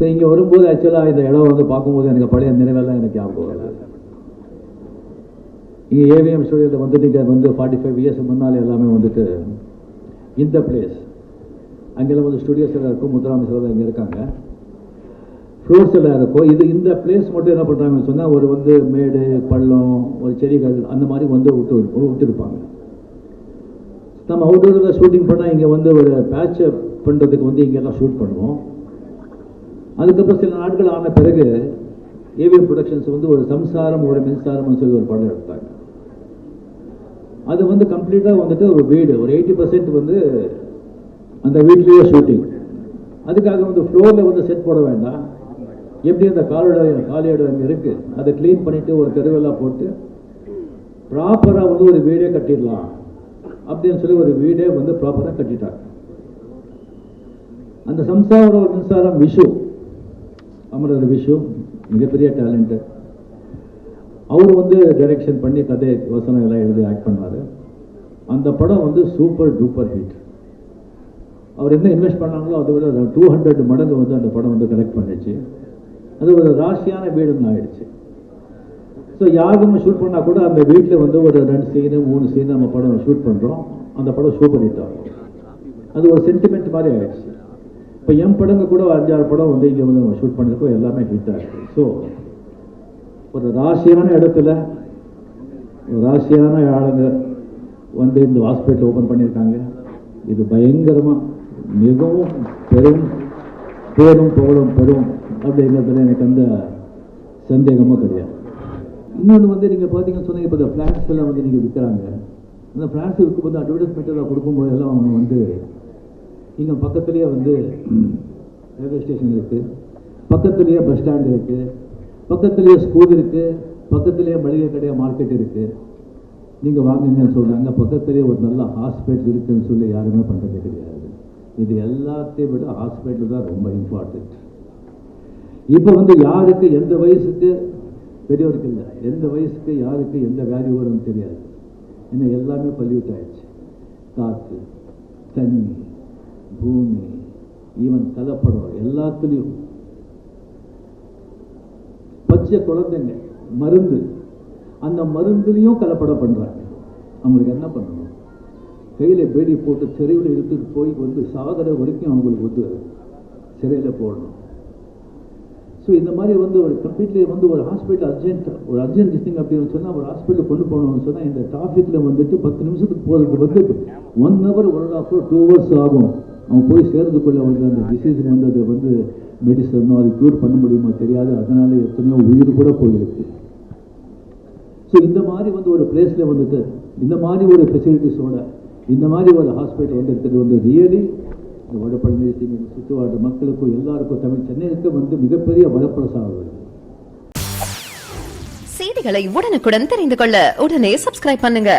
So இங்கே வரும்போது ஆக்சுவலாக இந்த இடம் வந்து பார்க்கும்போது எனக்கு பழைய நினைவெல்லாம் எனக்கு ஞாபகம் வருது. இங்கே ஏவிஎம் ஸ்டுடியோவில் வந்து நீங்கள் வந்து 45 இயர்ஸ் முன்னால் எல்லாமே வந்துட்டு இந்த பிளேஸ் அங்கெல்லாம் வந்து ஸ்டுடியோஸ் எல்லாம் இருக்கும், முத்துராம சார் இங்கே இருக்காங்க, ஃப்ளோர்ஸ் எல்லாம் இருக்கும். இந்த பிளேஸ் மட்டும் என்ன பண்ணுறாங்கன்னு சொன்னால் ஒரு வந்து மேடு பள்ளம் ஒரு செடிகள் அந்த மாதிரி வந்து விட்டுருப்பாங்க. நம்ம அவுட்டோரில் ஷூட்டிங் பண்ணால் இங்கே வந்து ஒரு பேட்சப் பண்ணுறதுக்கு வந்து இங்கெல்லாம் ஷூட் பண்ணுவோம். அதுக்கப்புறம் சில நாட்கள் ஆன பிறகு ஏவிஎம் ப்ரொடக்ஷன்ஸ் வந்து ஒரு சம்சாரம் ஒரு மின்சாரம்னு சொல்லி ஒரு படம் எடுத்தாங்க. அது வந்து கம்ப்ளீட்டாக வந்துட்டு ஒரு வீடு ஒரு 80% வந்து அந்த வீட்லேயே ஷூட்டிங். அதுக்காக வந்து ஃப்ளோரில் வந்து செட் போட வேண்டாம், எப்படி அந்த காலியிடம் அங்கே இருக்குது அதை க்ளீன் பண்ணிவிட்டு ஒரு தெருவெல்லாம் போட்டு ப்ராப்பராக வந்து ஒரு வீடே கட்டிடலாம் அப்படின்னு சொல்லி ஒரு வீடே வந்து ப்ராப்பராக கட்டிட்டாங்க. அந்த சம்சாரம் ஒரு மின்சாரம் விஷு அமரர் விஷு மிகப்பெரிய டேலண்ட்டு. அவர் வந்து டைரக்ஷன் பண்ணி கதை வசனம் எல்லாம் எழுதி ஆக்ட் பண்ணார். அந்த படம் வந்து சூப்பர் டூப்பர் ஹிட். அவர் என்ன இன்வெஸ்ட் பண்ணாங்களோ அதை விட 200 மடங்கு வந்து அந்த படம் வந்து கலெக்ட் பண்ணிச்சு. அது ஒரு ராசியான வீடுன்னு ஆயிடுச்சு. ஸோ யாருமே ஷூட் பண்ணால் கூட அந்த வீட்டில் வந்து ஒரு 2 சீனு 3 சீனு நம்ம படம் ஷூட் பண்ணுறோம், அந்த படம் சூப்பர் ஹிட் ஆகும். அது ஒரு சென்டிமெண்ட் மாதிரி ஆயிடுச்சு. இப்போ என் படங்க கூட 5-6 படம் வந்து இங்கே வந்து நம்ம ஷூட் பண்ணியிருக்கோம், எல்லாமே ஹிட் ஆகிடுச்சு. ஸோ ஒரு ராசியான இடத்துல ஒரு ராசியான ஆளுங்க வந்து இந்த ஹாஸ்பிட்டல் ஓப்பன் பண்ணியிருக்காங்க. இது பயங்கரமாக மிகவும் பெரும் பேரும் புகழும் பெறும் அப்படிங்கிறதுல எனக்கு அந்த சந்தேகமும் கிடையாது. இன்னொன்று வந்து நீங்கள் பார்த்தீங்கன்னு சொன்னால் இப்போ இந்த ஃப்ளாட்ஸ் எல்லாம் வந்து நீங்கள் விற்கிறாங்க. அந்த ஃப்ளாட்ஸ் இருக்கும்போது அட்வர்டைஸ்மெண்ட் எல்லாம் கொடுக்கும்போது எல்லாம் அவங்க வந்து இங்கே பக்கத்துலேயே வந்து ரயில்வே ஸ்டேஷன் இருக்குது, பக்கத்துலேயே பஸ் ஸ்டாண்ட் இருக்குது, பக்கத்துலேயே ஸ்கூல் இருக்குது, பக்கத்துலேயே மளிகை கடையாக மார்க்கெட் இருக்குது, நீங்கள் வாங்குங்கன்னு சொல்கிறாங்க. பக்கத்துலேயே ஒரு நல்ல ஹாஸ்பிட்டல் இருக்குதுன்னு சொல்லி யாருமே பண்ணுறது கிடையாது. இது எல்லாத்தையும் விட ஹாஸ்பிட்டல் தான் ரொம்ப இம்பார்ட்டண்ட். இப்போ வந்து யாருக்கு எந்த வயசுக்கு பெரியவருக்கு இல்லை, எந்த வயசுக்கு யாருக்கு எந்த வியாதி வரும்னு தெரியாது. ஏன்னா எல்லாமே பல்யூட் ஆயிடுச்சு. காற்று, தண்ணி, பூமி, ஈவன் கலப்படம் எல்லாத்துலேயும். பச்சை குழந்தைங்க மருந்து, அந்த மருந்துலேயும் கலப்படம் பண்ணுறாங்க. அவங்களுக்கு என்ன பண்ணணும்? கையில் பேடி போட்டு சிறையில் எடுத்துட்டு போய் வந்து சாகர வரைக்கும் அவங்களுக்கு வந்து சிறையில் போடணும். ஸோ இந்த மாதிரி வந்து ஒரு கம்ப்ளீட்லி வந்து ஒரு ஹாஸ்பிட்டல் அர்ஜென்ட் திங் அப்படின்னு சொன்னால் ஒரு ஹாஸ்பிட்டல் கொண்டு போகணும்னு சொன்னால் இந்த டிராஃபிக்கில் வந்துட்டு 10 நிமிஷத்துக்கு போகிறதுக்கு வந்து 1 hour 1.5 hour 2 hours ஆகும். அவன் போய் சேர்றதுக்குள்ளே வந்து அந்த டிசீஸ் வந்து அது வந்து மெடிசனோ அது க்யூர் பண்ண முடியுமோ தெரியாது. அதனால எத்தனையோ உயிர் கூட போயிருக்கு. ஸோ இந்த மாதிரி வந்து ஒரு பிளேஸில் வந்துட்டு இந்த மாதிரி ஒரு ஃபெசிலிட்டிஸோட இந்த மாதிரி ஒரு ஹாஸ்பிட்டல் வந்து இருக்கிறது வந்து ரியலி இந்த வடபழனி சுற்றுவாட்டு மக்களுக்கும் எல்லாருக்கும் தமிழ் சென்னைக்கு வந்து மிகப்பெரிய வரப்பிரசாதம். செய்திகளை உடனுக்குடன் தெரிந்து கொள்ள உடனே சப்ஸ்கிரைப் பண்ணுங்க.